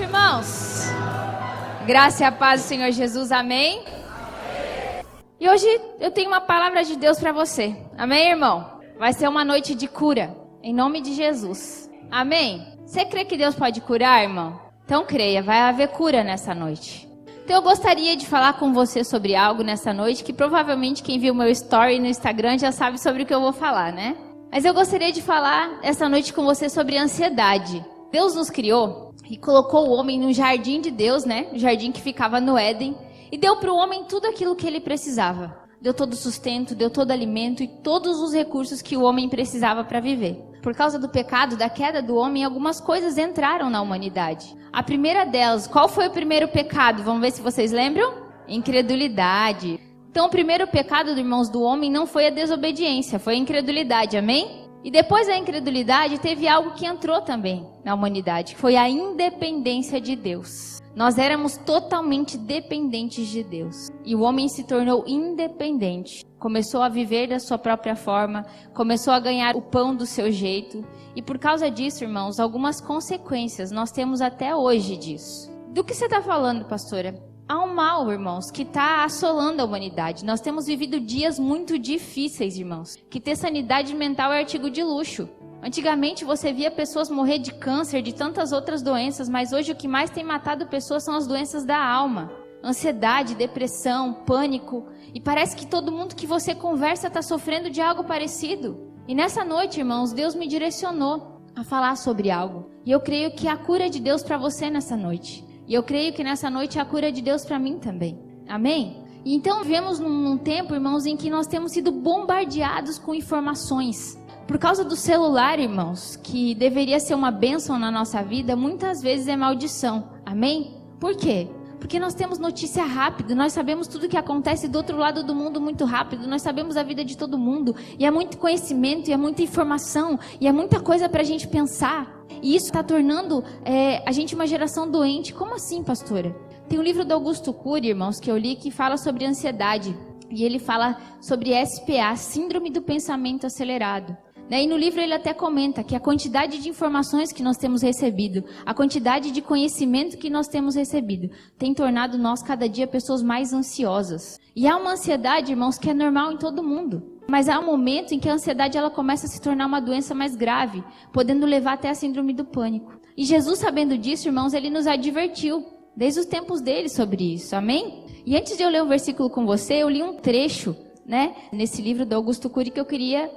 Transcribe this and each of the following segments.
noite, irmãos. Graça e a paz do Senhor Jesus, amém? E hoje eu tenho uma palavra de Deus para você, amém, irmão? Vai ser uma noite de cura, em nome de Jesus, amém? Você crê que Deus pode curar, irmão? Então creia, vai haver cura nessa noite. Então eu gostaria de falar com você sobre algo nessa noite, que provavelmente quem viu meu story no Instagram já sabe sobre o que eu vou falar, né? Mas eu gostaria de falar essa noite com você sobre ansiedade. Deus nos criou e colocou o homem no jardim de Deus, né? O jardim que ficava no Éden. E deu para o homem tudo aquilo que ele precisava. Deu todo o sustento, deu todo o alimento e todos os recursos que o homem precisava para viver. Por causa do pecado, da queda do homem, algumas coisas entraram na humanidade. A primeira delas, qual foi o primeiro pecado? Vamos ver se vocês lembram? Incredulidade. Então o primeiro pecado, irmãos, do homem não foi a desobediência, foi a incredulidade, amém? E depois da incredulidade, teve algo que entrou também na humanidade, que foi a independência de Deus. Nós éramos totalmente dependentes de Deus. E o homem se tornou independente. Começou a viver da sua própria forma, começou a ganhar o pão do seu jeito. E por causa disso, irmãos, algumas consequências nós temos até hoje disso. Do que você está falando, pastora? Há um mal, irmãos, que está assolando a humanidade. Nós temos vivido dias muito difíceis, irmãos. Que ter sanidade mental é artigo de luxo. Antigamente você via pessoas morrer de câncer, de tantas outras doenças, mas hoje o que mais tem matado pessoas são as doenças da alma. Ansiedade, depressão, pânico. E parece que todo mundo que você conversa está sofrendo de algo parecido. E nessa noite, irmãos, Deus me direcionou a falar sobre algo. E eu creio que há cura de Deus para você nessa noite. E eu creio que nessa noite há cura de Deus para mim também. Amém? E então vivemos num tempo, irmãos, em que nós temos sido bombardeados com informações. Por causa do celular, irmãos, que deveria ser uma bênção na nossa vida, muitas vezes é maldição. Amém? Por quê? Porque nós temos notícia rápida, nós sabemos tudo o que acontece do outro lado do mundo muito rápido, nós sabemos a vida de todo mundo, e é muito conhecimento, e é muita informação, e é muita coisa para a gente pensar. E isso está tornando a gente uma geração doente. Como assim, pastora? Tem um livro do Augusto Cury, irmãos, que eu li, que fala sobre ansiedade. E ele fala sobre SPA, Síndrome do Pensamento Acelerado. E no livro ele até comenta que a quantidade de informações que nós temos recebido, a quantidade de conhecimento que nós temos recebido, tem tornado nós cada dia pessoas mais ansiosas. E há uma ansiedade, irmãos, que é normal em todo mundo. Mas há um momento em que a ansiedade ela começa a se tornar uma doença mais grave, podendo levar até a síndrome do pânico. E Jesus, sabendo disso, irmãos, ele nos advertiu, desde os tempos dele, sobre isso, amém? E antes de eu ler um versículo com você, eu li um trecho, nesse livro do Augusto Cury que eu queria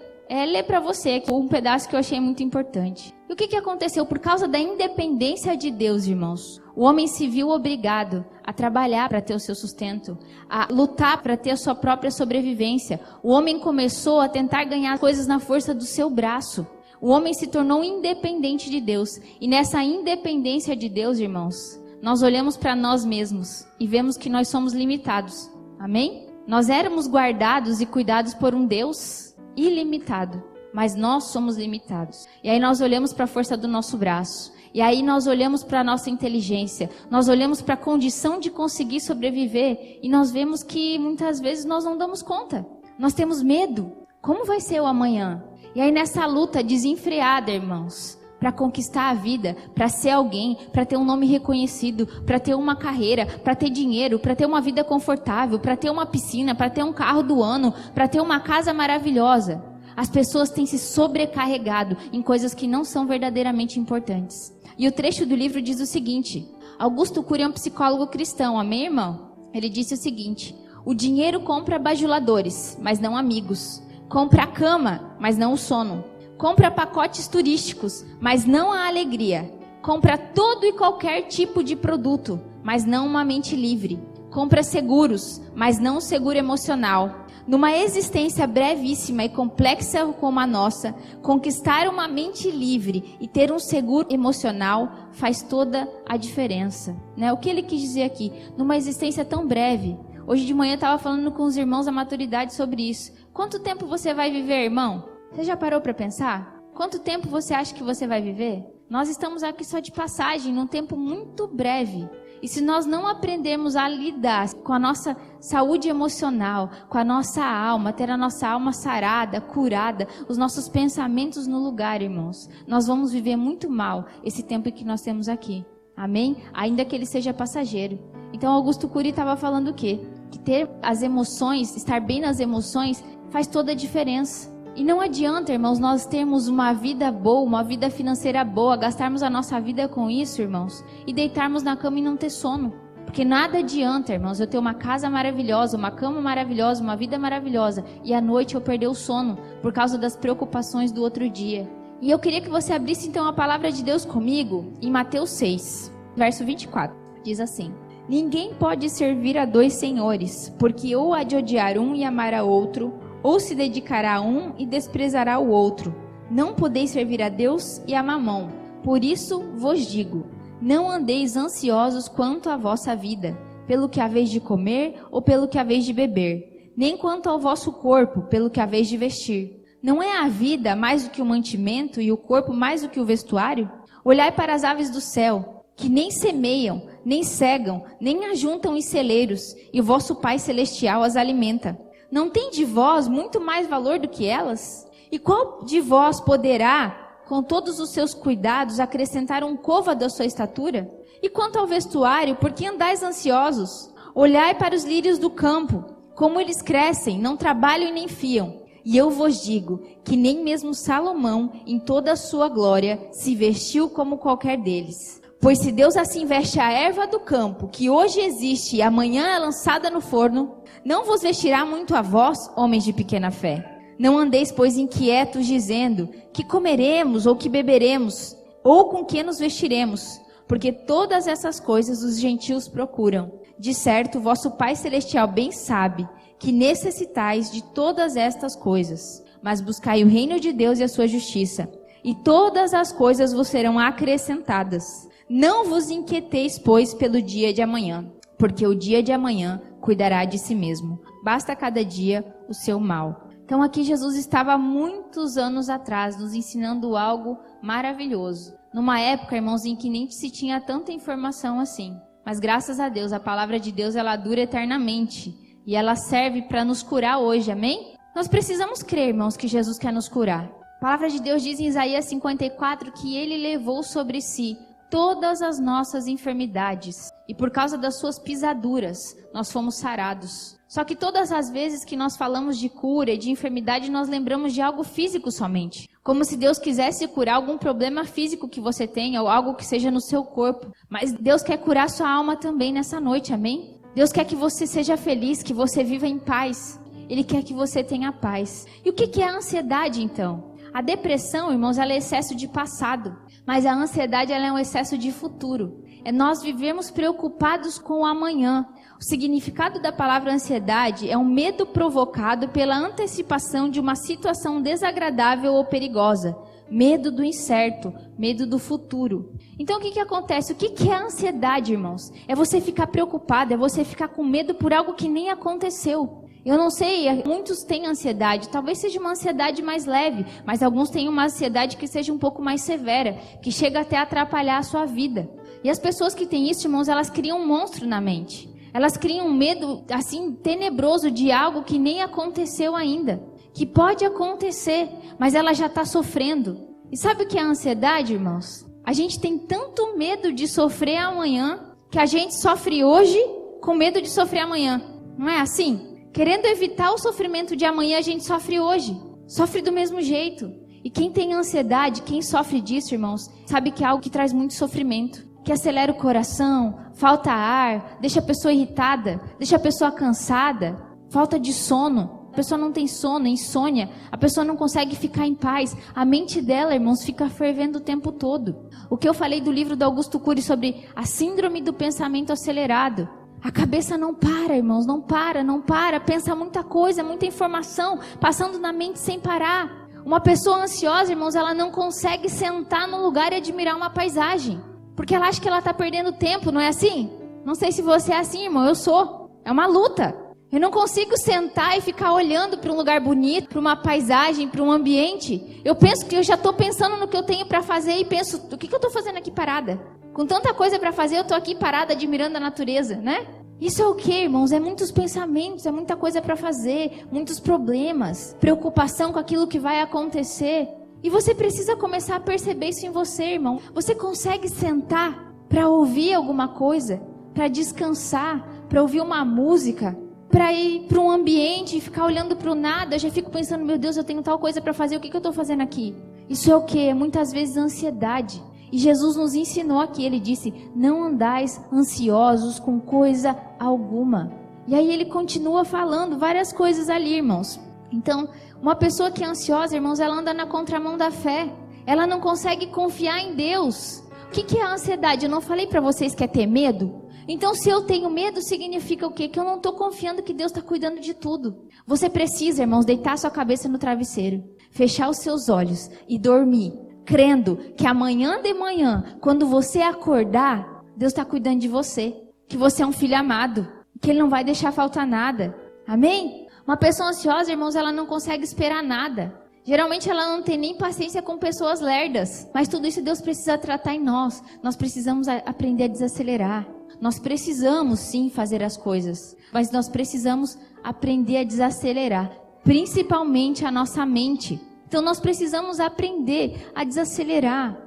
ler para você, um pedaço que eu achei muito importante. E o que aconteceu? Por causa da independência de Deus, irmãos, o homem se viu obrigado a trabalhar para ter o seu sustento, a lutar para ter a sua própria sobrevivência. O homem começou a tentar ganhar coisas na força do seu braço. O homem se tornou independente de Deus. E nessa independência de Deus, irmãos, nós olhamos para nós mesmos e vemos que nós somos limitados. Amém? Nós éramos guardados e cuidados por um Deus ilimitado, mas nós somos limitados. E aí nós olhamos para a força do nosso braço. E aí nós olhamos para a nossa inteligência, nós olhamos para a condição de conseguir sobreviver e nós vemos que muitas vezes nós não damos conta. Nós temos medo. Como vai ser o amanhã? E aí nessa luta desenfreada, irmãos, para conquistar a vida, para ser alguém, para ter um nome reconhecido, para ter uma carreira, para ter dinheiro, para ter uma vida confortável, para ter uma piscina, para ter um carro do ano, para ter uma casa maravilhosa. As pessoas têm se sobrecarregado em coisas que não são verdadeiramente importantes. E o trecho do livro diz o seguinte: Augusto Cury é um psicólogo cristão, amém, irmão? Ele disse o seguinte: o dinheiro compra bajuladores, mas não amigos. Compra a cama, mas não o sono. Compra pacotes turísticos, mas não a alegria. Compra todo e qualquer tipo de produto, mas não uma mente livre. Compra seguros, mas não um seguro emocional. Numa existência brevíssima e complexa como a nossa, conquistar uma mente livre e ter um seguro emocional faz toda a diferença. O que ele quis dizer aqui? Numa existência tão breve. Hoje de manhã eu estava falando com os irmãos da maturidade sobre isso. Quanto tempo você vai viver, irmão? Você já parou para pensar? Quanto tempo você acha que você vai viver? Nós estamos aqui só de passagem, num tempo muito breve. E se nós não aprendermos a lidar com a nossa saúde emocional, com a nossa alma, ter a nossa alma sarada, curada, os nossos pensamentos no lugar, irmãos, nós vamos viver muito mal esse tempo que nós temos aqui. Amém? Ainda que ele seja passageiro. Então Augusto Cury estava falando o quê? Que ter as emoções, estar bem nas emoções, faz toda a diferença. E não adianta, irmãos, nós termos uma vida boa, uma vida financeira boa, gastarmos a nossa vida com isso, irmãos, e deitarmos na cama e não ter sono. Porque nada adianta, irmãos, eu ter uma casa maravilhosa, uma cama maravilhosa, uma vida maravilhosa, e à noite eu perder o sono por causa das preocupações do outro dia. E eu queria que você abrisse então a palavra de Deus comigo em Mateus 6, verso 24. Diz assim: ninguém pode servir a dois senhores, porque ou há de odiar um e amar a outro, ou se dedicará a um e desprezará o outro. Não podeis servir a Deus e a Mamom. Por isso vos digo, não andeis ansiosos quanto à vossa vida, pelo que haveis de comer ou pelo que haveis de beber, nem quanto ao vosso corpo, pelo que haveis de vestir. Não é a vida mais do que o mantimento e o corpo mais do que o vestuário? Olhai para as aves do céu, que nem semeiam, nem cegam, nem ajuntam em celeiros, e o vosso Pai Celestial as alimenta. Não tem de vós muito mais valor do que elas? E qual de vós poderá, com todos os seus cuidados, acrescentar um côvado à sua estatura? E quanto ao vestuário, por que andais ansiosos? Olhai para os lírios do campo, como eles crescem, não trabalham e nem fiam. E eu vos digo que nem mesmo Salomão, em toda a sua glória, se vestiu como qualquer deles. Pois se Deus assim veste a erva do campo, que hoje existe e amanhã é lançada no forno, não vos vestirá muito a vós, homens de pequena fé? Não andeis, pois, inquietos, dizendo, que comeremos ou que beberemos, ou com que nos vestiremos, porque todas essas coisas os gentios procuram. De certo, vosso Pai Celestial bem sabe que necessitais de todas estas coisas. Mas buscai o reino de Deus e a sua justiça, e todas as coisas vos serão acrescentadas. Não vos inquieteis, pois, pelo dia de amanhã, porque o dia de amanhã cuidará de si mesmo. Basta cada dia o seu mal. Então aqui Jesus estava há muitos anos atrás nos ensinando algo maravilhoso. Numa época, irmãos, em que nem se tinha tanta informação assim. Mas graças a Deus, a palavra de Deus, ela dura eternamente. E ela serve para nos curar hoje, amém? Nós precisamos crer, irmãos, que Jesus quer nos curar. A palavra de Deus diz em Isaías 54 que ele levou sobre si todas as nossas enfermidades. E por causa das suas pisaduras, nós fomos sarados. Só que todas as vezes que nós falamos de cura e de enfermidade, nós lembramos de algo físico somente. Como se Deus quisesse curar algum problema físico que você tenha, ou algo que seja no seu corpo. Mas Deus quer curar sua alma também nessa noite, amém? Deus quer que você seja feliz, que você viva em paz. Ele quer que você tenha paz. E o que é a ansiedade, então? A depressão, irmãos, ela é excesso de passado. Mas a ansiedade, ela é um excesso de futuro. É nós vivemos preocupados com o amanhã. O significado da palavra ansiedade é um medo provocado pela antecipação de uma situação desagradável ou perigosa. Medo do incerto, medo do futuro. Então o que acontece? O que é a ansiedade, irmãos? É você ficar preocupado, é você ficar com medo por algo que nem aconteceu. Eu não sei, muitos têm ansiedade, talvez seja uma ansiedade mais leve, mas alguns têm uma ansiedade que seja um pouco mais severa, que chega até a atrapalhar a sua vida. E as pessoas que têm isso, irmãos, elas criam um monstro na mente. Elas criam um medo, assim, tenebroso de algo que nem aconteceu ainda. Que pode acontecer, mas ela já está sofrendo. E sabe o que é a ansiedade, irmãos? A gente tem tanto medo de sofrer amanhã, que a gente sofre hoje com medo de sofrer amanhã. Não é assim? Querendo evitar o sofrimento de amanhã, a gente sofre hoje. Sofre do mesmo jeito. E quem tem ansiedade, quem sofre disso, irmãos, sabe que é algo que traz muito sofrimento. Que acelera o coração, falta ar, deixa a pessoa irritada, deixa a pessoa cansada, falta de sono. A pessoa não tem sono, insônia, a pessoa não consegue ficar em paz. A mente dela, irmãos, fica fervendo o tempo todo. O que eu falei do livro do Augusto Cury sobre a síndrome do pensamento acelerado. A cabeça não para, irmãos, não para. Pensa muita coisa, muita informação, passando na mente sem parar. Uma pessoa ansiosa, irmãos, ela não consegue sentar no lugar e admirar uma paisagem. Porque ela acha que ela está perdendo tempo, não é assim? Não sei se você é assim, irmão, eu sou. É uma luta. Eu não consigo sentar e ficar olhando para um lugar bonito, para uma paisagem, para um ambiente. Eu penso que eu já estou pensando no que eu tenho para fazer e penso, o que eu estou fazendo aqui parada? Com tanta coisa para fazer, eu estou aqui parada admirando a natureza, né? Isso é o que, irmãos? É muitos pensamentos, é muita coisa para fazer, muitos problemas, preocupação com aquilo que vai acontecer. E você precisa começar a perceber isso em você, irmão. Você consegue sentar para ouvir alguma coisa, para descansar, para ouvir uma música, para ir para um ambiente e ficar olhando para o nada. Eu já fico pensando, meu Deus, eu tenho tal coisa para fazer, o que eu estou fazendo aqui? Isso é o quê? Muitas vezes ansiedade. E Jesus nos ensinou aqui, ele disse, não andais ansiosos com coisa alguma. E aí ele continua falando várias coisas ali, irmãos. Então, uma pessoa que é ansiosa, irmãos, ela anda na contramão da fé. Ela não consegue confiar em Deus. O que é a ansiedade? Eu não falei para vocês que é ter medo? Então, se eu tenho medo, significa o quê? Que eu não estou confiando que Deus está cuidando de tudo. Você precisa, irmãos, deitar sua cabeça no travesseiro, fechar os seus olhos e dormir, crendo que amanhã de manhã, quando você acordar, Deus está cuidando de você. Que você é um filho amado, que Ele não vai deixar faltar nada. Amém? Uma pessoa ansiosa, irmãos, ela não consegue esperar nada. Geralmente ela não tem nem paciência com pessoas lerdas. Mas tudo isso Deus precisa tratar em nós. Nós precisamos aprender a desacelerar. Nós precisamos sim fazer as coisas, mas nós precisamos aprender a desacelerar, principalmente a nossa mente. Então nós precisamos aprender a desacelerar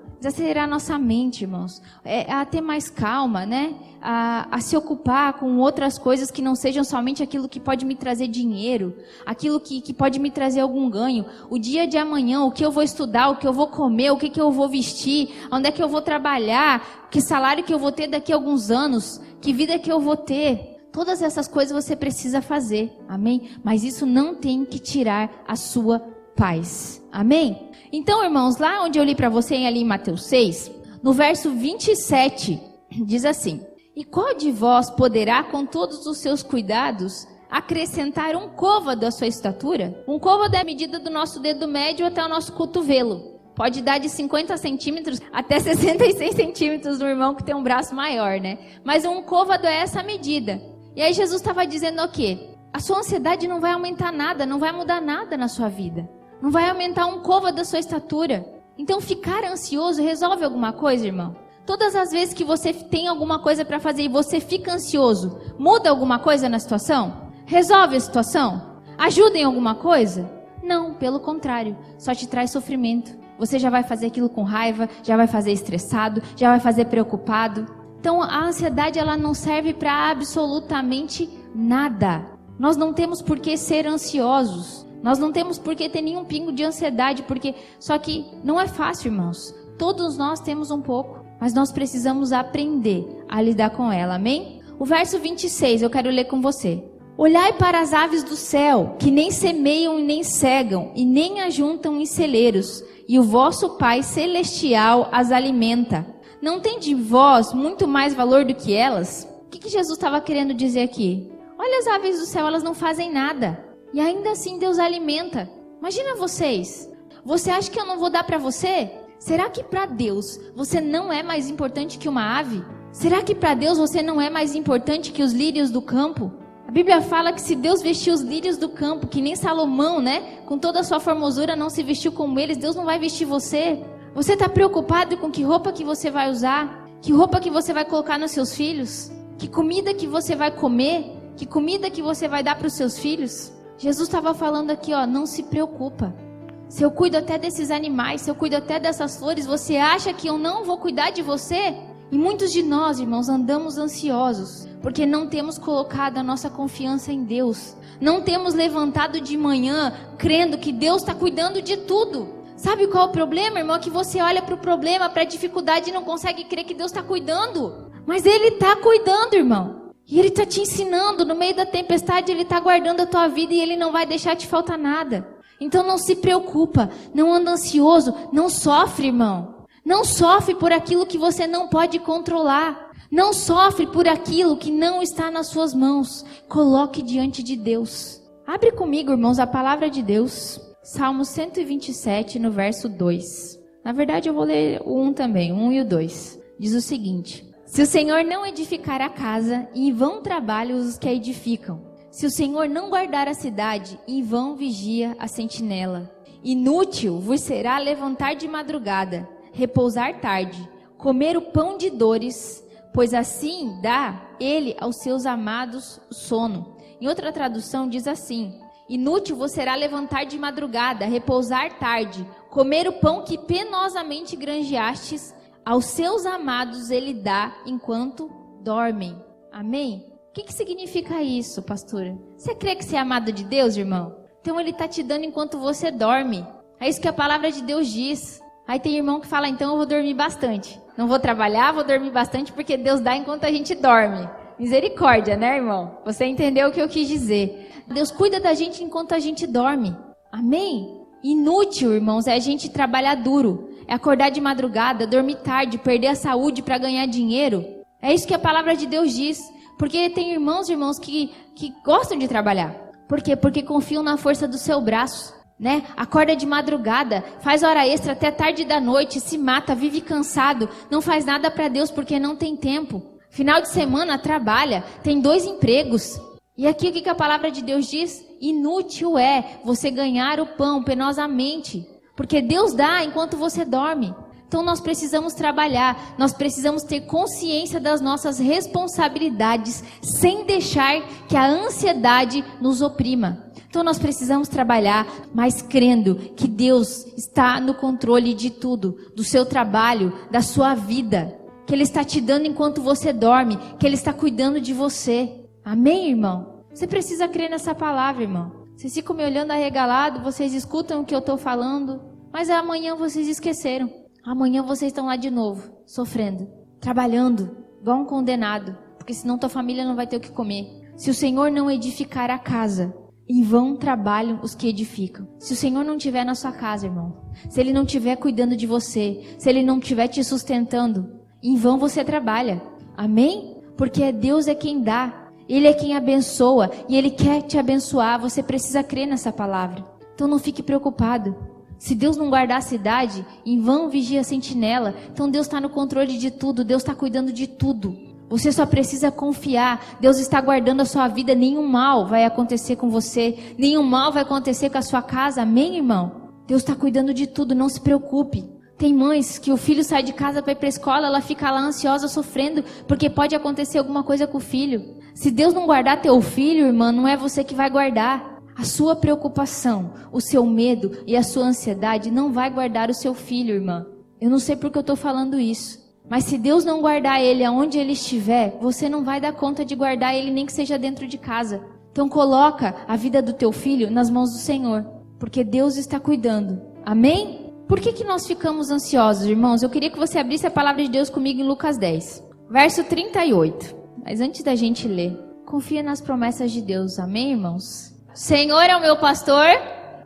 nossa mente, irmãos, a ter mais calma, né? A se ocupar com outras coisas que não sejam somente aquilo que pode me trazer dinheiro, aquilo que pode me trazer algum ganho. O dia de amanhã, o que eu vou estudar, o que eu vou comer, o que eu vou vestir, onde é que eu vou trabalhar, que salário que eu vou ter daqui a alguns anos, que vida que eu vou ter. Todas essas coisas você precisa fazer, amém? Mas isso não tem que tirar a sua paz, amém? Então, irmãos, lá onde eu li para você, ali em Mateus 6, no verso 27, diz assim: e qual de vós poderá, com todos os seus cuidados, acrescentar um côvado à sua estatura? Um côvado é a medida do nosso dedo médio até o nosso cotovelo. Pode dar de 50 centímetros até 66 centímetros no irmão que tem um braço maior, né? Mas um côvado é essa medida. E aí Jesus estava dizendo o quê? A sua ansiedade não vai aumentar nada, não vai mudar nada na sua vida. Não vai aumentar um côvado da sua estatura. Então ficar ansioso resolve alguma coisa, irmão? Todas as vezes que você tem alguma coisa para fazer e você fica ansioso, muda alguma coisa na situação? Resolve a situação? Ajuda em alguma coisa? Não, pelo contrário, só te traz sofrimento. Você já vai fazer aquilo com raiva, já vai fazer estressado, já vai fazer preocupado. Então a ansiedade ela não serve para absolutamente nada. Nós não temos por que ser ansiosos. Nós não temos por que ter nenhum pingo de ansiedade, só que não é fácil, irmãos. Todos nós temos um pouco, mas nós precisamos aprender a lidar com ela, amém? O verso 26, eu quero ler com você. Olhai para as aves do céu, que nem semeiam e nem cegam, e nem ajuntam em celeiros, e o vosso Pai Celestial as alimenta. Não tem de vós muito mais valor do que elas? O que Jesus estava querendo dizer aqui? Olha as aves do céu, elas não fazem nada. E ainda assim Deus alimenta. Imagina vocês. Você acha que eu não vou dar para você? Será que para Deus você não é mais importante que uma ave? Será que para Deus você não é mais importante que os lírios do campo? A Bíblia fala que se Deus vestiu os lírios do campo, que nem Salomão, né? Com toda a sua formosura não se vestiu como eles, Deus não vai vestir você. Você está preocupado com que roupa que você vai usar? Que roupa que você vai colocar nos seus filhos? Que comida que você vai comer? Que comida que você vai dar para os seus filhos? Jesus estava falando aqui, ó, não se preocupa. Se eu cuido até desses animais, se eu cuido até dessas flores, você acha que eu não vou cuidar de você? E muitos de nós, irmãos, andamos ansiosos, porque não temos colocado a nossa confiança em Deus. Não temos levantado de manhã, crendo que Deus está cuidando de tudo. Sabe qual é o problema, irmão? Que você olha para o problema, para a dificuldade e não consegue crer que Deus está cuidando. Mas Ele está cuidando, irmão. E Ele está te ensinando, no meio da tempestade Ele está guardando a tua vida e Ele não vai deixar te faltar nada. Então não se preocupa, não anda ansioso, não sofre, irmão. Não sofre por aquilo que você não pode controlar. Não sofre por aquilo que não está nas suas mãos. Coloque diante de Deus. Abre comigo, irmãos, a palavra de Deus. Salmo 127, no verso 2. Na verdade eu vou ler o 1 também, o 1 e o 2. Diz o seguinte: se o Senhor não edificar a casa, em vão trabalham os que a edificam. Se o Senhor não guardar a cidade, em vão vigia a sentinela. Inútil vos será levantar de madrugada, repousar tarde, comer o pão de dores, pois assim dá ele aos seus amados sono. Em outra tradução diz assim: inútil vos será levantar de madrugada, repousar tarde, comer o pão que penosamente granjeastes aos seus amados ele dá enquanto dormem. Amém? O que significa isso, pastora? Você crê que você é amado de Deus, irmão? Então ele está te dando enquanto você dorme. É isso que a palavra de Deus diz. Aí tem irmão que fala, então eu vou dormir bastante. Não vou trabalhar, vou dormir bastante porque Deus dá enquanto a gente dorme. Misericórdia, né, irmão? Você entendeu o que eu quis dizer. Deus cuida da gente enquanto a gente dorme. Amém? Inútil, irmãos, é a gente trabalhar duro. É acordar de madrugada, dormir tarde, perder a saúde para ganhar dinheiro. É isso que a palavra de Deus diz. Porque tem irmãos que gostam de trabalhar. Por quê? Porque confiam na força do seu braço, né? Acorda de madrugada, faz hora extra até tarde da noite, se mata, vive cansado, não faz nada para Deus porque não tem tempo. Final de semana trabalha, tem 2 empregos. E aqui o que a palavra de Deus diz? Inútil é você ganhar o pão penosamente, porque Deus dá enquanto você dorme. Então nós precisamos trabalhar, nós precisamos ter consciência das nossas responsabilidades, sem deixar que a ansiedade nos oprima. Então nós precisamos trabalhar, mas crendo que Deus está no controle de tudo, do seu trabalho, da sua vida, que Ele está te dando enquanto você dorme, que Ele está cuidando de você. Amém, irmão? Você precisa crer nessa palavra, irmão. Vocês ficam me olhando arregalado, vocês escutam o que eu estou falando, mas amanhã vocês esqueceram. Amanhã vocês estão lá de novo, sofrendo, trabalhando, igual um condenado, porque senão tua família não vai ter o que comer. Se o Senhor não edificar a casa, em vão trabalham os que edificam. Se o Senhor não estiver na sua casa, irmão, se Ele não estiver cuidando de você, se Ele não estiver te sustentando, em vão você trabalha. Amém? Porque Deus é quem dá, Ele é quem abençoa e Ele quer te abençoar. Você precisa crer nessa palavra. Então não fique preocupado. Se Deus não guardar a cidade, em vão vigia a sentinela. Então Deus está no controle de tudo, Deus está cuidando de tudo. Você só precisa confiar. Deus está guardando a sua vida, nenhum mal vai acontecer com você, nenhum mal vai acontecer com a sua casa. Amém, irmão? Deus está cuidando de tudo, não se preocupe. Tem mães que o filho sai de casa para ir para a escola, ela fica lá ansiosa, sofrendo, porque pode acontecer alguma coisa com o filho. Se Deus não guardar teu filho, irmã, não é você que vai guardar. A sua preocupação, o seu medo e a sua ansiedade não vai guardar o seu filho, irmã. Eu não sei por que eu estou falando isso. Mas se Deus não guardar ele aonde ele estiver, você não vai dar conta de guardar ele nem que seja dentro de casa. Então coloca a vida do teu filho nas mãos do Senhor, porque Deus está cuidando. Amém? Por que nós ficamos ansiosos, irmãos? Eu queria que você abrisse a palavra de Deus comigo em Lucas 10, verso 38. Mas antes da gente ler, confia nas promessas de Deus. Amém, irmãos? Senhor é o meu pastor,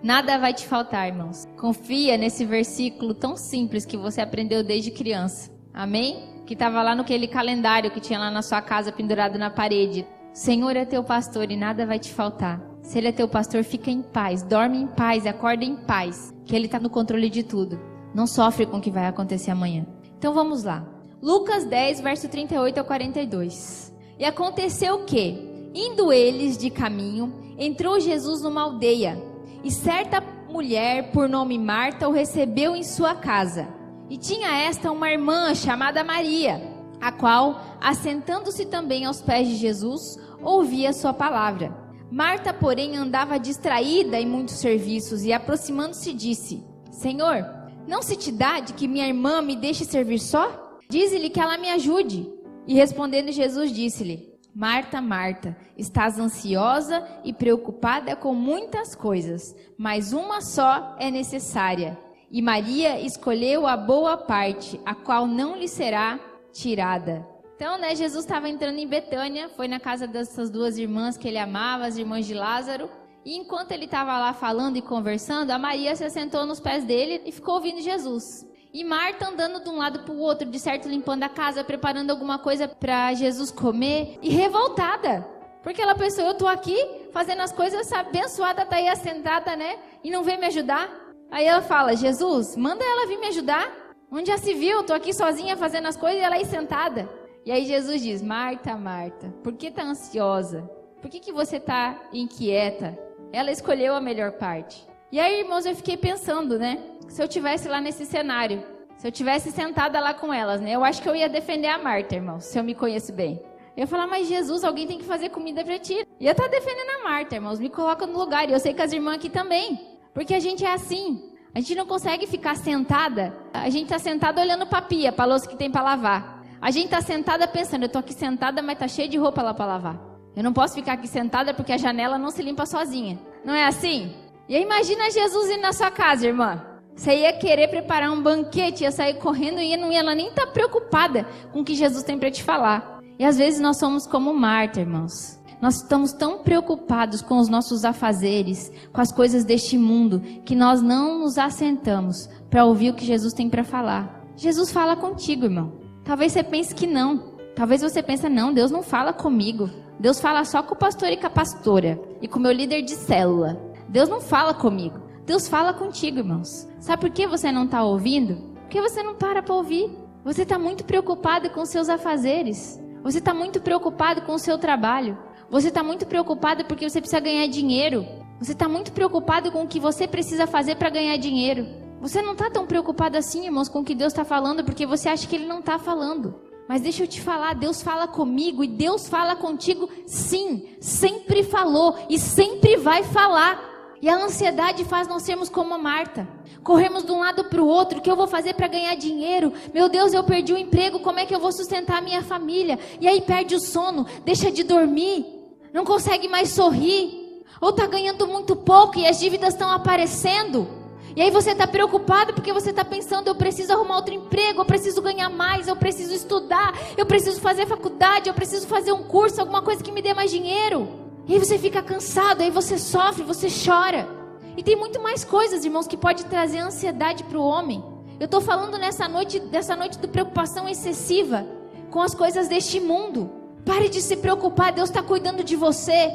nada vai te faltar, irmãos. Confia nesse versículo tão simples que você aprendeu desde criança. Amém? Que estava lá naquele calendário que tinha lá na sua casa pendurado na parede. Senhor é teu pastor e nada vai te faltar. Se Ele é teu pastor, fica em paz, dorme em paz, acorda em paz, que Ele está no controle de tudo. Não sofre com o que vai acontecer amanhã. Então vamos lá. Lucas 10, verso 38 a 42. E aconteceu que, indo eles de caminho, entrou Jesus numa aldeia, e certa mulher, por nome Marta, o recebeu em sua casa. E tinha esta uma irmã chamada Maria, a qual, assentando-se também aos pés de Jesus, ouvia sua palavra. Marta, porém, andava distraída em muitos serviços, e aproximando-se disse: Senhor, não se te dá de que minha irmã me deixe servir só? Dize-lhe que ela me ajude. E respondendo Jesus disse-lhe: Marta, Marta, estás ansiosa e preocupada com muitas coisas, mas uma só é necessária. E Maria escolheu a boa parte, a qual não lhe será tirada. Então, Jesus estava entrando em Betânia, foi na casa dessas 2 irmãs que ele amava, as irmãs de Lázaro. E enquanto ele estava lá falando e conversando, a Maria se assentou nos pés dele e ficou ouvindo Jesus. E Marta andando de um lado para o outro, de certo limpando a casa, preparando alguma coisa para Jesus comer, e revoltada, porque ela pensou: eu estou aqui fazendo as coisas, essa abençoada está aí assentada, né? E não vem me ajudar. Aí ela fala: Jesus, manda ela vir me ajudar. Onde já se viu? Eu estou aqui sozinha fazendo as coisas e ela aí sentada. E aí Jesus diz: Marta, Marta, por que está ansiosa? Por que você está inquieta? Ela escolheu a melhor parte. E aí, irmãos, eu fiquei pensando, né? Se eu tivesse lá nesse cenário, se eu tivesse sentada lá com elas, né? Eu acho que eu ia defender a Marta, irmãos, se eu me conheço bem. Eu ia falar: mas Jesus, alguém tem que fazer comida pra ti. Ia estar defendendo a Marta, irmãos, me coloca no lugar. E eu sei que as irmãs aqui também. Porque a gente é assim. A gente não consegue ficar sentada. A gente está sentada olhando para a pia, para a louça que tem para lavar. A gente está sentada pensando, eu estou aqui sentada, mas está cheia de roupa lá para lavar. Eu não posso ficar aqui sentada porque a janela não se limpa sozinha. Não é assim? E aí imagina Jesus indo na sua casa, irmã. Você ia querer preparar um banquete, ia sair correndo e ela nem está preocupada com o que Jesus tem para te falar. E às vezes nós somos como Marta, irmãos. Nós estamos tão preocupados com os nossos afazeres, com as coisas deste mundo, que nós não nos assentamos para ouvir o que Jesus tem para falar. Jesus fala contigo, irmão. Talvez você pense que não. Talvez você pense, não, Deus não fala comigo. Deus fala só com o pastor e com a pastora. E com o meu líder de célula. Deus não fala comigo. Deus fala contigo, irmãos. Sabe por que você não está ouvindo? Porque você não para ouvir. Você está muito preocupado com os seus afazeres. Você está muito preocupado com o seu trabalho. Você está muito preocupado porque você precisa ganhar dinheiro. Você está muito preocupado com o que você precisa fazer para ganhar dinheiro. Você não está tão preocupado assim, irmãos, com o que Deus está falando, porque você acha que Ele não está falando. Mas deixa eu te falar, Deus fala comigo e Deus fala contigo, sim. Sempre falou e sempre vai falar. E a ansiedade faz nós sermos como a Marta. Corremos de um lado para o outro. O que eu vou fazer para ganhar dinheiro? Meu Deus, eu perdi o emprego. Como é que eu vou sustentar a minha família? E aí perde o sono, deixa de dormir. Não consegue mais sorrir. Ou está ganhando muito pouco e as dívidas estão aparecendo. E aí você está preocupado porque você está pensando, eu preciso arrumar outro emprego, eu preciso ganhar mais, eu preciso estudar, eu preciso fazer faculdade, eu preciso fazer um curso, alguma coisa que me dê mais dinheiro. E aí você fica cansado, aí você sofre, você chora. E tem muito mais coisas, irmãos, que pode trazer ansiedade para o homem. Eu estou falando dessa noite de preocupação excessiva com as coisas deste mundo. Pare de se preocupar, Deus está cuidando de você.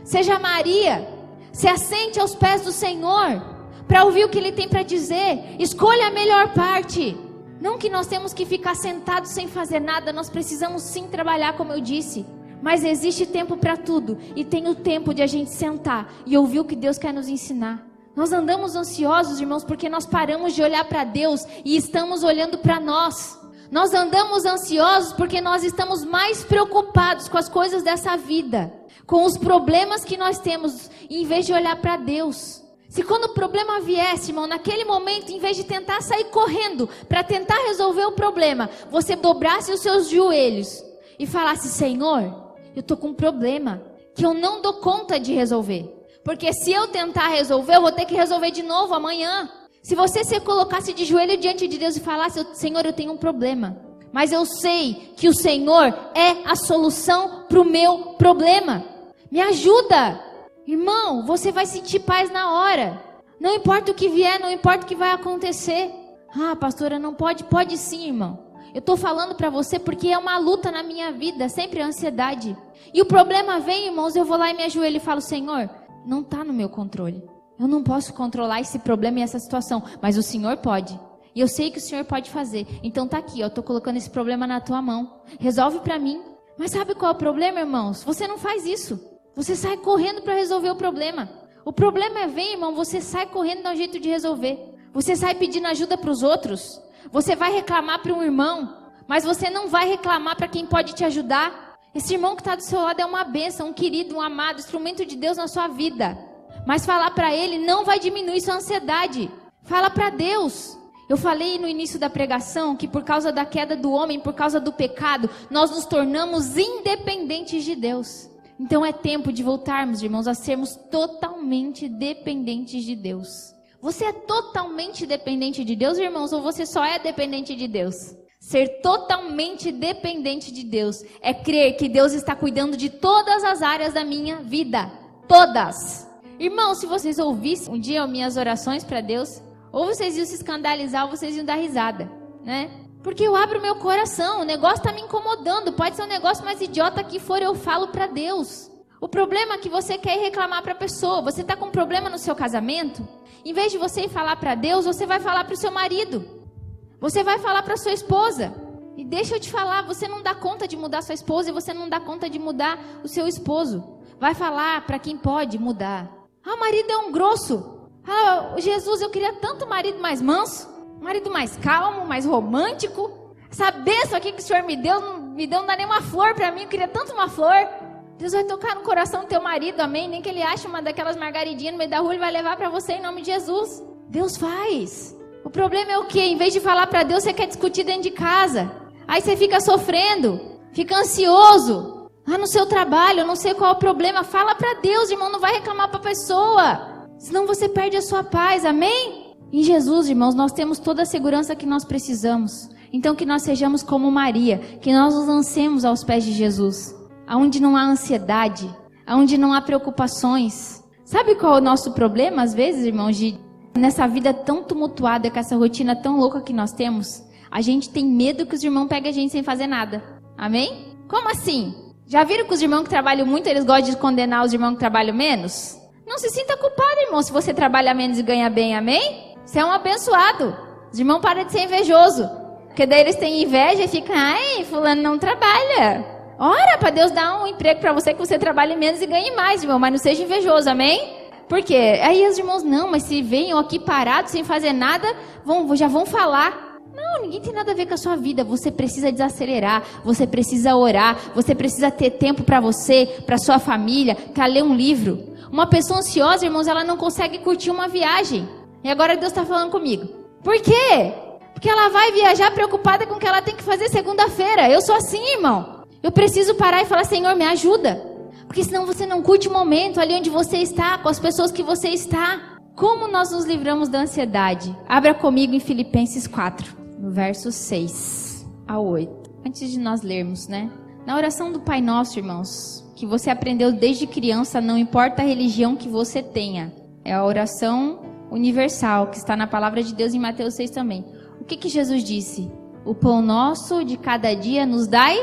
Seja Maria, se assente aos pés do Senhor para ouvir o que Ele tem para dizer. Escolha a melhor parte. Não que nós temos que ficar sentados sem fazer nada, nós precisamos sim trabalhar, como eu disse. Mas existe tempo para tudo, e tem o tempo de a gente sentar e ouvir o que Deus quer nos ensinar. Nós andamos ansiosos, irmãos, porque nós paramos de olhar para Deus e estamos olhando para nós. Nós andamos ansiosos porque nós estamos mais preocupados com as coisas dessa vida, com os problemas que nós temos, em vez de olhar para Deus. Se quando o problema viesse, irmão, naquele momento, em vez de tentar sair correndo para tentar resolver o problema, você dobrasse os seus joelhos e falasse, Senhor, eu estou com um problema que eu não dou conta de resolver. Porque se eu tentar resolver, eu vou ter que resolver de novo amanhã. Se você se colocasse de joelho diante de Deus e falasse, Senhor, eu tenho um problema, mas eu sei que o Senhor é a solução para o meu problema. Me ajuda. Irmão, você vai sentir paz na hora. Não importa o que vier, não importa o que vai acontecer. Ah, pastora, não pode? Pode sim, irmão. Eu estou falando para você porque é uma luta na minha vida, sempre a ansiedade. E o problema vem, irmãos, eu vou lá e me ajoelho e falo, Senhor, não está no meu controle. Eu não posso controlar esse problema e essa situação, mas o Senhor pode. E eu sei que o Senhor pode fazer. Então tá aqui, eu estou colocando esse problema na tua mão. Resolve para mim. Mas sabe qual é o problema, irmãos? Você não faz isso. Você sai correndo para resolver o problema. O problema vem, irmão, você sai correndo e dá um jeito de resolver. Você sai pedindo ajuda para os outros. Você vai reclamar para um irmão, mas você não vai reclamar para quem pode te ajudar. Esse irmão que está do seu lado é uma bênção, um querido, um amado, instrumento de Deus na sua vida. Mas falar para ele não vai diminuir sua ansiedade. Fala para Deus. Eu falei no início da pregação que por causa da queda do homem, por causa do pecado, nós nos tornamos independentes de Deus. Então é tempo de voltarmos, irmãos, a sermos totalmente dependentes de Deus. Você é totalmente dependente de Deus, irmãos, ou você só é dependente de Deus? Ser totalmente dependente de Deus é crer que Deus está cuidando de todas as áreas da minha vida. Todas. Irmãos, se vocês ouvissem um dia minhas orações para Deus, ou vocês iam se escandalizar, ou vocês iam dar risada, né? Porque eu abro meu coração, o negócio está me incomodando, pode ser um negócio mais idiota que for, eu falo para Deus. O problema é que você quer ir reclamar para a pessoa. Você está com um problema no seu casamento? Em vez de você ir falar para Deus, você vai falar para o seu marido. Você vai falar para a sua esposa. E deixa eu te falar, você não dá conta de mudar sua esposa e você não dá conta de mudar o seu esposo. Vai falar para quem pode mudar. Ah, o marido é um grosso. Ah, Jesus, eu queria tanto marido mais manso, marido mais calmo, mais romântico. Essa bênção aqui que o Senhor me deu não dá nem uma flor para mim, eu queria tanto uma flor. Deus vai tocar no coração do teu marido, amém? Nem que ele ache uma daquelas margaridinhas no meio da rua, ele vai levar para você em nome de Jesus. Deus faz. O problema é o quê? Em vez de falar para Deus, você quer discutir dentro de casa. Aí você fica sofrendo, fica ansioso. No seu trabalho, eu não sei qual é o problema. Fala para Deus, irmão, não vai reclamar para a pessoa. Senão você perde a sua paz, amém? Em Jesus, irmãos, nós temos toda a segurança que nós precisamos. Então que nós sejamos como Maria, que nós nos lancemos aos pés de Jesus. Aonde não há ansiedade, aonde não há preocupações. Sabe qual é o nosso problema, às vezes, irmãos, nessa vida tão tumultuada, com essa rotina tão louca que nós temos? A gente tem medo que os irmãos peguem a gente sem fazer nada. Amém? Como assim? Já viram que os irmãos que trabalham muito, eles gostam de condenar os irmãos que trabalham menos? Não se sinta culpado, irmão, se você trabalha menos e ganha bem, amém? Você é um abençoado. Os irmãos param de ser invejoso. Porque daí eles têm inveja e ficam, ai, fulano não trabalha. Ora, para Deus dar um emprego para você que você trabalhe menos e ganhe mais, irmão, mas não seja invejoso, amém? Por quê? Aí os irmãos, não, mas se venham aqui parados, sem fazer nada, já vão falar. Não, ninguém tem nada a ver com a sua vida. Você precisa desacelerar, você precisa orar, você precisa ter tempo para você, para sua família, para ler um livro. Uma pessoa ansiosa, irmãos, ela não consegue curtir uma viagem. E agora Deus está falando comigo. Por quê? Porque ela vai viajar preocupada com o que ela tem que fazer segunda-feira. Eu sou assim, irmão. Eu preciso parar e falar, Senhor, me ajuda. Porque senão você não curte o momento ali onde você está, com as pessoas que você está. Como nós nos livramos da ansiedade? Abra comigo em Filipenses 4, no verso 6 a 8. Antes de nós lermos, né? Na oração do Pai Nosso, irmãos, que você aprendeu desde criança, não importa a religião que você tenha. É a oração universal, que está na palavra de Deus em Mateus 6 também. O que Jesus disse? O pão nosso de cada dia nos dai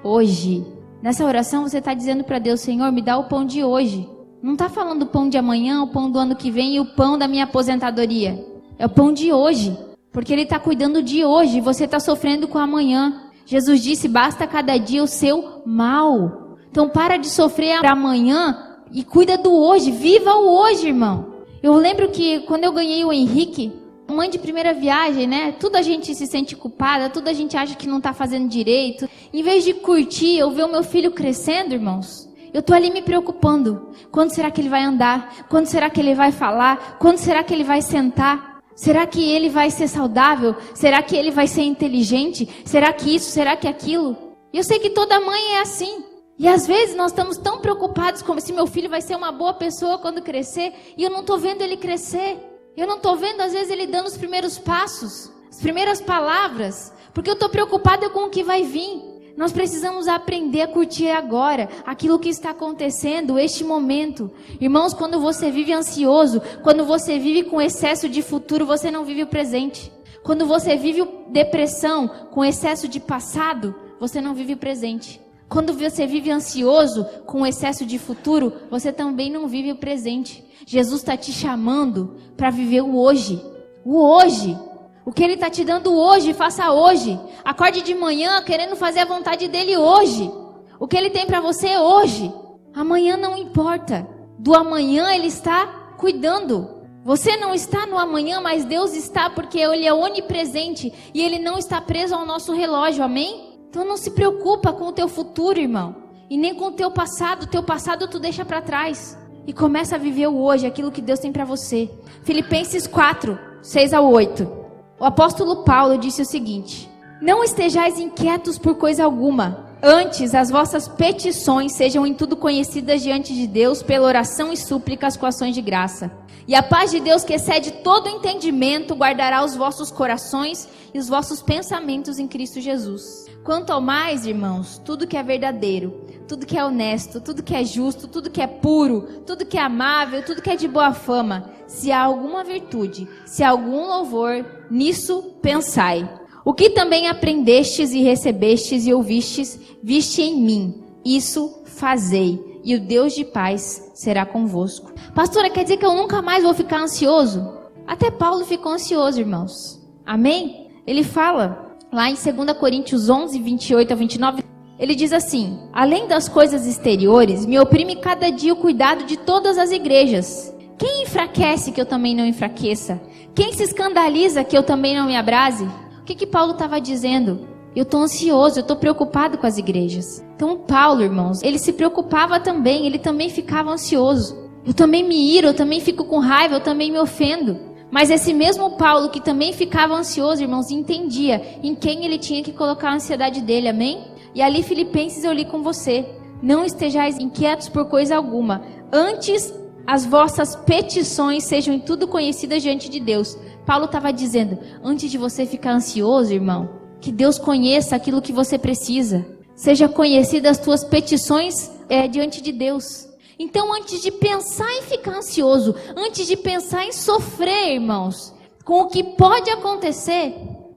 hoje. Nessa oração você está dizendo para Deus, Senhor, me dá o pão de hoje. Não está falando o pão de amanhã, o pão do ano que vem e o pão da minha aposentadoria. É o pão de hoje. Porque Ele está cuidando de hoje e você está sofrendo com amanhã. Jesus disse, basta cada dia o seu mal. Então para de sofrer para amanhã e cuida do hoje. Viva o hoje, irmão. Eu lembro que quando eu ganhei o Henrique, mãe de primeira viagem, né? Tudo a gente se sente culpada, tudo a gente acha que não tá fazendo direito. Em vez de curtir, eu ver o meu filho crescendo, irmãos, eu tô ali me preocupando. Quando será que ele vai andar? Quando será que ele vai falar? Quando será que ele vai sentar? Será que ele vai ser saudável? Será que ele vai ser inteligente? Será que isso? Será que aquilo? E eu sei que toda mãe é assim. E às vezes nós estamos tão preocupados como se meu filho vai ser uma boa pessoa quando crescer, e eu não tô vendo ele crescer. Eu não estou vendo, às vezes, ele dando os primeiros passos, as primeiras palavras, porque eu estou preocupada com o que vai vir. Nós precisamos aprender a curtir agora, aquilo que está acontecendo, este momento. Irmãos, quando você vive ansioso, quando você vive com excesso de futuro, você não vive o presente. Quando você vive depressão com excesso de passado, você não vive o presente. Quando você vive ansioso com excesso de futuro, você também não vive o presente. Jesus está te chamando para viver o hoje. O hoje. O que Ele está te dando hoje, faça hoje. Acorde de manhã querendo fazer a vontade dEle hoje. O que Ele tem para você hoje. Amanhã não importa. Do amanhã Ele está cuidando. Você não está no amanhã, mas Deus está, porque Ele é onipresente. E Ele não está preso ao nosso relógio, amém? Então não se preocupa com o teu futuro, irmão. E nem com o teu passado. O teu passado tu deixa para trás. E começa a viver o hoje, aquilo que Deus tem para você. Filipenses 4, 6 a 8. O apóstolo Paulo disse o seguinte: não estejais inquietos por coisa alguma. Antes, as vossas petições sejam em tudo conhecidas diante de Deus, pela oração e súplicas com ações de graça. E a paz de Deus, que excede todo entendimento, guardará os vossos corações e os vossos pensamentos em Cristo Jesus. Quanto ao mais, irmãos, tudo que é verdadeiro, tudo que é honesto, tudo que é justo, tudo que é puro, tudo que é amável, tudo que é de boa fama, se há alguma virtude, se há algum louvor, nisso pensai. O que também aprendestes e recebestes e ouvistes, viste em mim, isso fazei, e o Deus de paz será convosco. Pastora, quer dizer que eu nunca mais vou ficar ansioso? Até Paulo ficou ansioso, irmãos. Amém? Ele fala lá em 2 Coríntios 11, 28 a 29, ele diz assim: além das coisas exteriores, me oprime cada dia o cuidado de todas as igrejas. Quem enfraquece que eu também não enfraqueça? Quem se escandaliza que eu também não me abrase? O que Paulo estava dizendo? Eu estou ansioso, eu estou preocupado com as igrejas. Então Paulo, irmãos, ele se preocupava também, ele também ficava ansioso. Eu também me iro, eu também fico com raiva, eu também me ofendo. Mas esse mesmo Paulo, que também ficava ansioso, irmãos, entendia em quem ele tinha que colocar a ansiedade dele, amém? E ali, Filipenses, eu li com você. Não estejais inquietos por coisa alguma. Antes, as vossas petições sejam em tudo conhecidas diante de Deus. Paulo estava dizendo, antes de você ficar ansioso, irmão, que Deus conheça aquilo que você precisa. Seja conhecida as tuas petições diante de Deus. Então, antes de pensar em ficar ansioso, antes de pensar em sofrer, irmãos, com o que pode acontecer,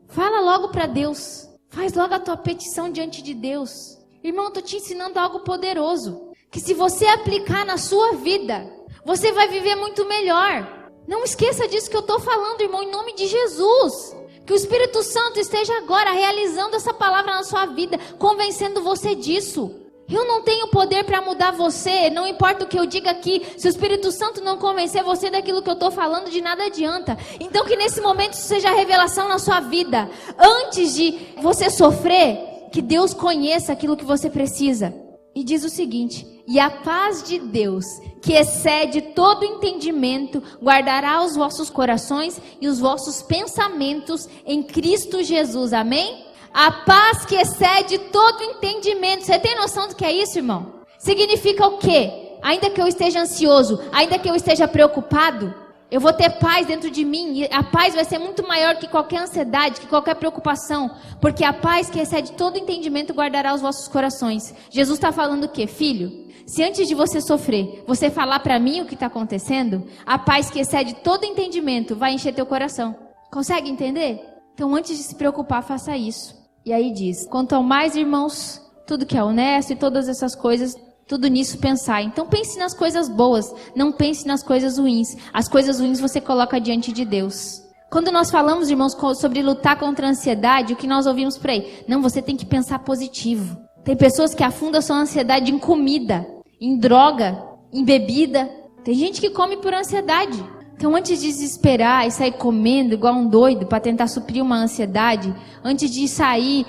fala logo para Deus. Faz logo a tua petição diante de Deus. Irmão, eu estou te ensinando algo poderoso. Que se você aplicar na sua vida, você vai viver muito melhor. Não esqueça disso que eu estou falando, irmão, em nome de Jesus. Que o Espírito Santo esteja agora realizando essa palavra na sua vida, convencendo você disso. Eu não tenho poder para mudar você, não importa o que eu diga aqui. Se o Espírito Santo não convencer você daquilo que eu estou falando, de nada adianta. Então que nesse momento isso seja revelação na sua vida. Antes de você sofrer, que Deus conheça aquilo que você precisa. E diz o seguinte, e a paz de Deus, que excede todo entendimento, guardará os vossos corações e os vossos pensamentos em Cristo Jesus, amém? A paz que excede todo entendimento. Você tem noção do que é isso, irmão? Significa o quê? Ainda que eu esteja ansioso, ainda que eu esteja preocupado, eu vou ter paz dentro de mim. E a paz vai ser muito maior que qualquer ansiedade, que qualquer preocupação. Porque a paz que excede todo entendimento guardará os vossos corações. Jesus está falando o quê? Filho, se antes de você sofrer, você falar para mim o que está acontecendo, a paz que excede todo entendimento vai encher teu coração. Consegue entender? Então antes de se preocupar, faça isso. E aí diz, quanto ao mais, irmãos, tudo que é honesto e todas essas coisas, tudo nisso pensar. Então pense nas coisas boas, não pense nas coisas ruins. As coisas ruins você coloca diante de Deus. Quando nós falamos, irmãos, sobre lutar contra a ansiedade, o que nós ouvimos por aí? Não, você tem que pensar positivo. Tem pessoas que afundam sua ansiedade em comida, em droga, em bebida. Tem gente que come por ansiedade. Então, antes de desesperar e sair comendo igual um doido para tentar suprir uma ansiedade, antes de sair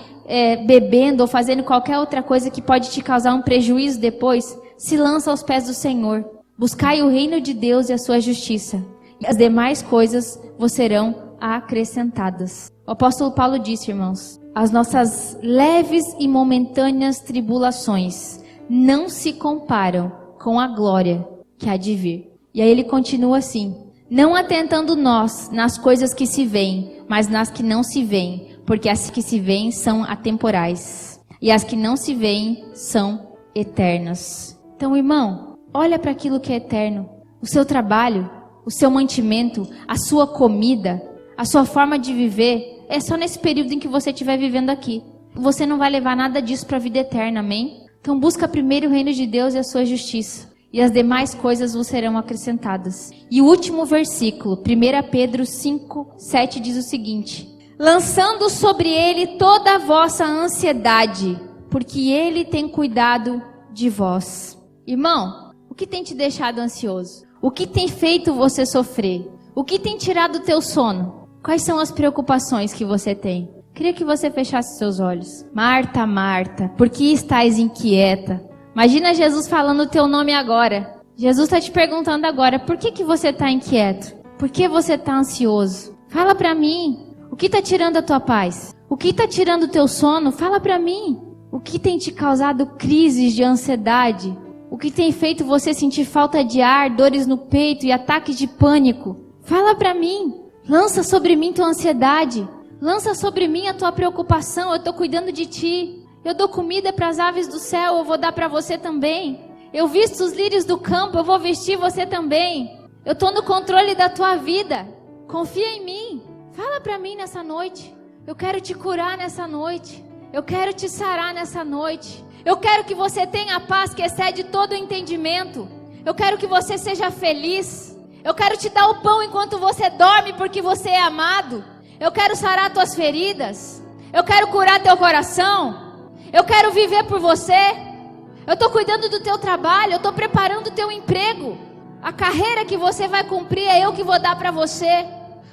bebendo ou fazendo qualquer outra coisa que pode te causar um prejuízo depois, se lança aos pés do Senhor. Buscai o reino de Deus e a sua justiça. E as demais coisas vos serão acrescentadas. O apóstolo Paulo disse, irmãos, as nossas leves e momentâneas tribulações não se comparam com a glória que há de vir. E aí ele continua assim. Não atentando nós nas coisas que se veem, mas nas que não se veem, porque as que se veem são atemporais, e as que não se veem são eternas. Então, irmão, olha para aquilo que é eterno. O seu trabalho, o seu mantimento, a sua comida, a sua forma de viver, é só nesse período em que você estiver vivendo aqui. Você não vai levar nada disso para a vida eterna, amém? Então busca primeiro o reino de Deus e a sua justiça. E as demais coisas vos serão acrescentadas. E o último versículo, 1 Pedro 5, 7, diz o seguinte. Lançando sobre ele toda a vossa ansiedade, porque ele tem cuidado de vós. Irmão, o que tem te deixado ansioso? O que tem feito você sofrer? O que tem tirado o teu sono? Quais são as preocupações que você tem? Queria que você fechasse seus olhos. Marta, Marta, por que estás inquieta? Imagina Jesus falando o teu nome agora. Jesus está te perguntando agora, por que você está inquieto? Por que você está ansioso? Fala para mim. O que está tirando a tua paz? O que está tirando o teu sono? Fala para mim. O que tem te causado crises de ansiedade? O que tem feito você sentir falta de ar, dores no peito e ataques de pânico? Fala para mim. Lança sobre mim tua ansiedade. Lança sobre mim a tua preocupação. Eu estou cuidando de ti. Eu dou comida para as aves do céu, eu vou dar para você também. Eu visto os lírios do campo, eu vou vestir você também. Eu estou no controle da tua vida. Confia em mim. Fala para mim nessa noite. Eu quero te curar nessa noite. Eu quero te sarar nessa noite. Eu quero que você tenha a paz que excede todo o entendimento. Eu quero que você seja feliz. Eu quero te dar o pão enquanto você dorme, porque você é amado. Eu quero sarar tuas feridas. Eu quero curar teu coração. Eu quero viver por você. Eu estou cuidando do teu trabalho. Eu estou preparando o teu emprego. A carreira que você vai cumprir é eu que vou dar para você.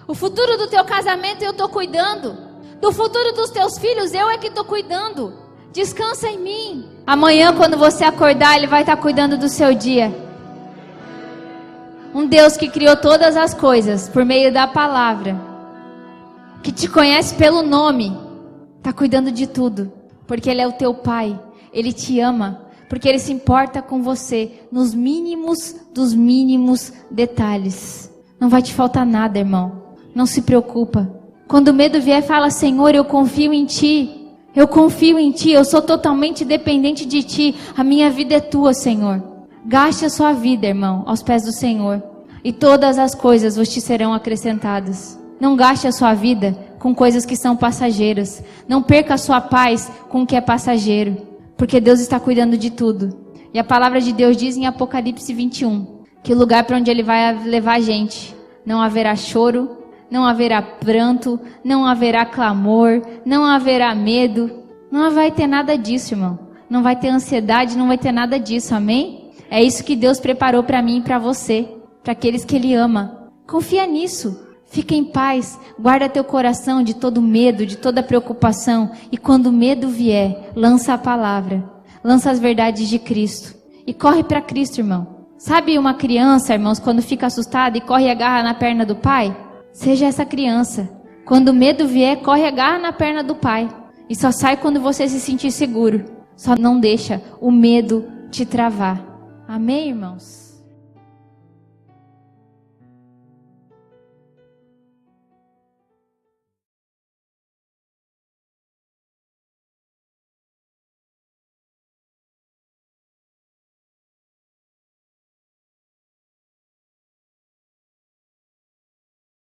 O futuro do teu casamento eu estou cuidando. Do futuro dos teus filhos eu é que estou cuidando. Descansa em mim. Amanhã quando você acordar, Ele vai estar cuidando do seu dia. Um Deus que criou todas as coisas por meio da palavra, que te conhece pelo nome, está cuidando de tudo, porque Ele é o teu Pai, Ele te ama, porque Ele se importa com você nos mínimos dos mínimos detalhes. Não vai te faltar nada, irmão. Não se preocupa. Quando o medo vier, fala: Senhor, eu confio em Ti. Eu confio em Ti, eu sou totalmente dependente de Ti. A minha vida é Tua, Senhor. Gaste a sua vida, irmão, aos pés do Senhor. E todas as coisas vos te serão acrescentadas. Não gaste a sua vida com coisas que são passageiras. Não perca a sua paz com o que é passageiro. Porque Deus está cuidando de tudo. E a palavra de Deus diz em Apocalipse 21, que o lugar para onde Ele vai levar a gente, não haverá choro, não haverá pranto, não haverá clamor, não haverá medo. Não vai ter nada disso, irmão. Não vai ter ansiedade, não vai ter nada disso, amém? É isso que Deus preparou para mim e para você, para aqueles que Ele ama. Confia nisso. Fica em paz, guarda teu coração de todo medo, de toda preocupação. E quando o medo vier, lança a palavra, lança as verdades de Cristo. E corre para Cristo, irmão. Sabe uma criança, irmãos, quando fica assustada e corre e agarra na perna do pai? Seja essa criança. Quando o medo vier, corre e agarra na perna do pai. E só sai quando você se sentir seguro. Só não deixa o medo te travar. Amém, irmãos?